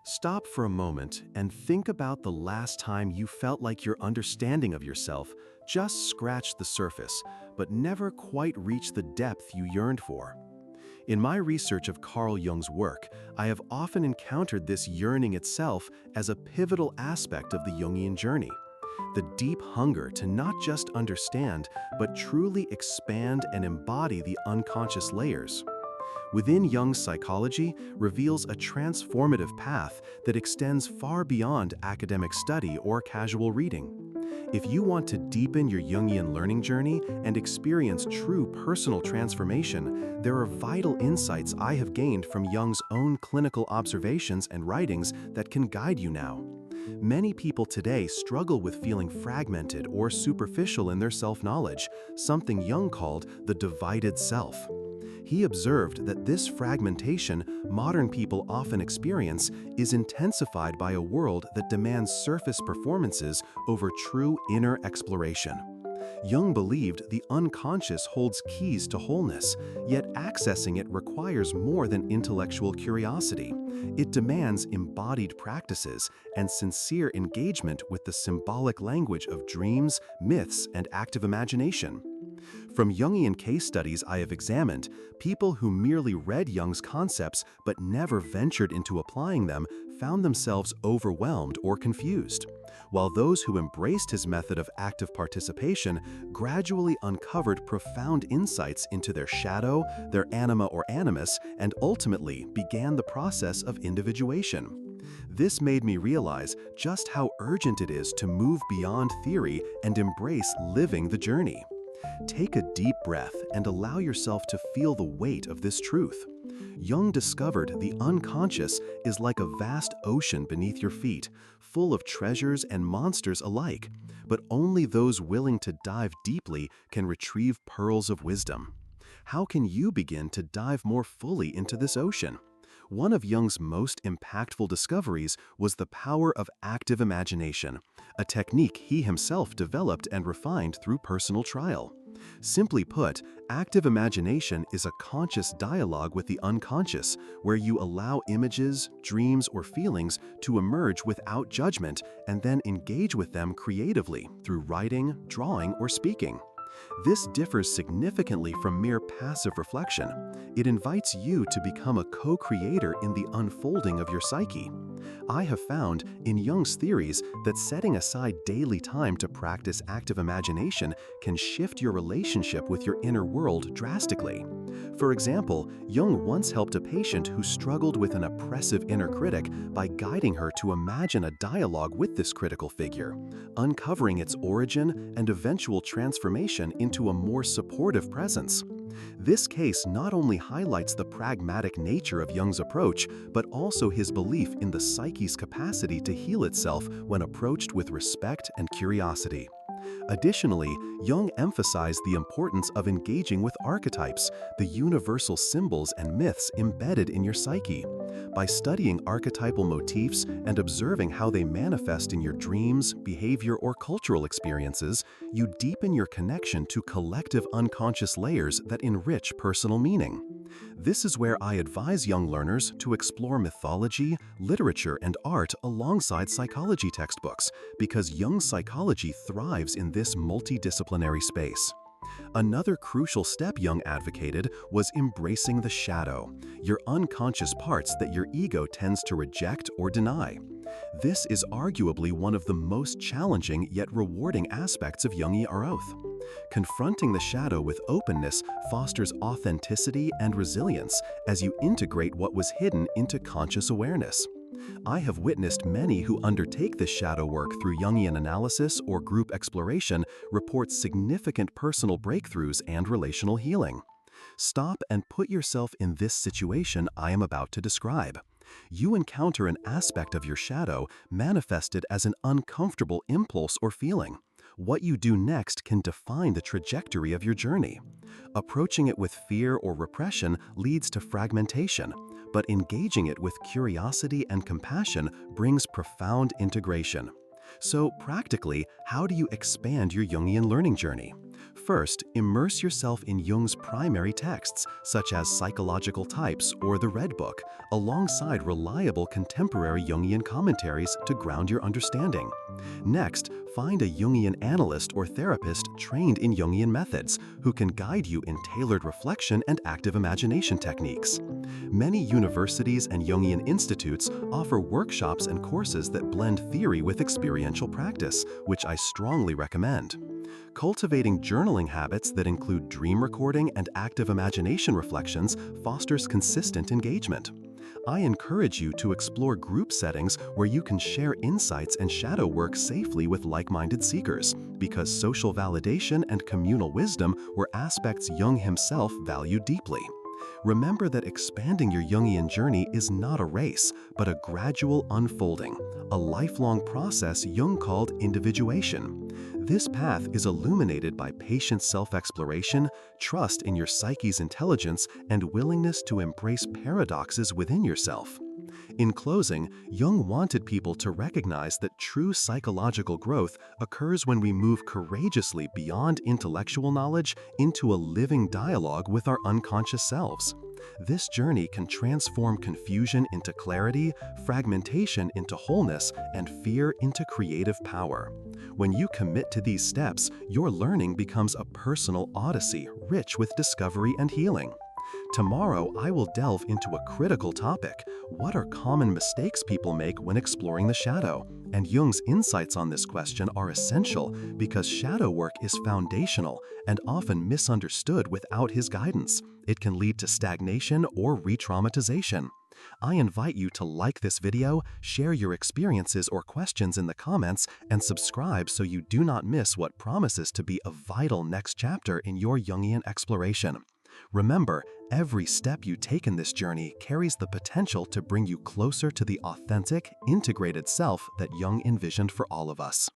Stop for a moment and think about the last time you felt like your understanding of yourself just scratched the surface, but never quite reached the depth you yearned for. In my research of Carl Jung's work, I have often encountered this yearning itself as a pivotal aspect of the Jungian journey. The deep hunger to not just understand, but truly expand and embody the unconscious layers. Within Jung's psychology reveals a transformative path that extends far beyond academic study or casual reading. If you want to deepen your Jungian learning journey and experience true personal transformation, there are vital insights I have gained from Jung's own clinical observations and writings that can guide you now. Many people today struggle with feeling fragmented or superficial in their self-knowledge, something Jung called the divided self. He observed that this fragmentation modern people often experience is intensified by a world that demands surface performances over true inner exploration. Jung believed the unconscious holds keys to wholeness, yet accessing it requires more than intellectual curiosity. It demands embodied practices and sincere engagement with the symbolic language of dreams, myths, and active imagination. From Jungian case studies I have examined, people who merely read Jung's concepts but never ventured into applying them found themselves overwhelmed or confused, while those who embraced his method of active participation gradually uncovered profound insights into their shadow, their anima or animus, and ultimately began the process of individuation. This made me realize just how urgent it is to move beyond theory and embrace living the journey. Take a deep breath and allow yourself to feel the weight of this truth. Jung discovered the unconscious is like a vast ocean beneath your feet, full of treasures and monsters alike, but only those willing to dive deeply can retrieve pearls of wisdom. How can you begin to dive more fully into this ocean? One of Jung's most impactful discoveries was the power of active imagination, a technique he himself developed and refined through personal trial. Simply put, active imagination is a conscious dialogue with the unconscious, where you allow images, dreams, or feelings to emerge without judgment and then engage with them creatively through writing, drawing, or speaking. This differs significantly from mere passive reflection. It invites you to become a co-creator in the unfolding of your psyche. I have found in Jung's theories that setting aside daily time to practice active imagination can shift your relationship with your inner world drastically. For example, Jung once helped a patient who struggled with an oppressive inner critic by guiding her to imagine a dialogue with this critical figure, uncovering its origin and eventual transformation into a more supportive presence. This case not only highlights the pragmatic nature of Jung's approach, but also his belief in the psyche's capacity to heal itself when approached with respect and curiosity. Additionally, Jung emphasized the importance of engaging with archetypes, the universal symbols and myths embedded in your psyche. By studying archetypal motifs and observing how they manifest in your dreams, behavior, or cultural experiences, you deepen your connection to collective unconscious layers that enrich personal meaning. This is where I advise young learners to explore mythology, literature, and art alongside psychology textbooks, because Jung's psychology thrives in this multidisciplinary space. Another crucial step Jung advocated was embracing the shadow, your unconscious parts that your ego tends to reject or deny. This is arguably one of the most challenging yet rewarding aspects of Jungian growth. Confronting the shadow with openness fosters authenticity and resilience as you integrate what was hidden into conscious awareness. I have witnessed many who undertake this shadow work through Jungian analysis or group exploration report significant personal breakthroughs and relational healing. Stop and put yourself in this situation I am about to describe. You encounter an aspect of your shadow manifested as an uncomfortable impulse or feeling. What you do next can define the trajectory of your journey. Approaching it with fear or repression leads to fragmentation, but engaging it with curiosity and compassion brings profound integration. So practically, how do you expand your Jungian learning journey? First, immerse yourself in Jung's primary texts, such as Psychological Types or the Red Book, alongside reliable contemporary Jungian commentaries to ground your understanding. Next, find a Jungian analyst or therapist trained in Jungian methods who can guide you in tailored reflection and active imagination techniques. Many universities and Jungian institutes offer workshops and courses that blend theory with experiential practice, which I strongly recommend. Cultivating journaling habits that include dream recording and active imagination reflections fosters consistent engagement. I encourage you to explore group settings where you can share insights and shadow work safely with like-minded seekers, because social validation and communal wisdom were aspects Jung himself valued deeply. Remember that expanding your Jungian journey is not a race, but a gradual unfolding, a lifelong process Jung called individuation. This path is illuminated by patient self-exploration, trust in your psyche's intelligence, and willingness to embrace paradoxes within yourself. In closing, Jung wanted people to recognize that true psychological growth occurs when we move courageously beyond intellectual knowledge into a living dialogue with our unconscious selves. This journey can transform confusion into clarity, fragmentation into wholeness, and fear into creative power. When you commit to these steps, your learning becomes a personal odyssey rich with discovery and healing. Tomorrow, I will delve into a critical topic: what are common mistakes people make when exploring the shadow? And Jung's insights on this question are essential because shadow work is foundational and often misunderstood without his guidance. It can lead to stagnation or re-traumatization. I invite you to like this video, share your experiences or questions in the comments, and subscribe so you do not miss what promises to be a vital next chapter in your Jungian exploration. Remember, every step you take in this journey carries the potential to bring you closer to the authentic, integrated self that Jung envisioned for all of us.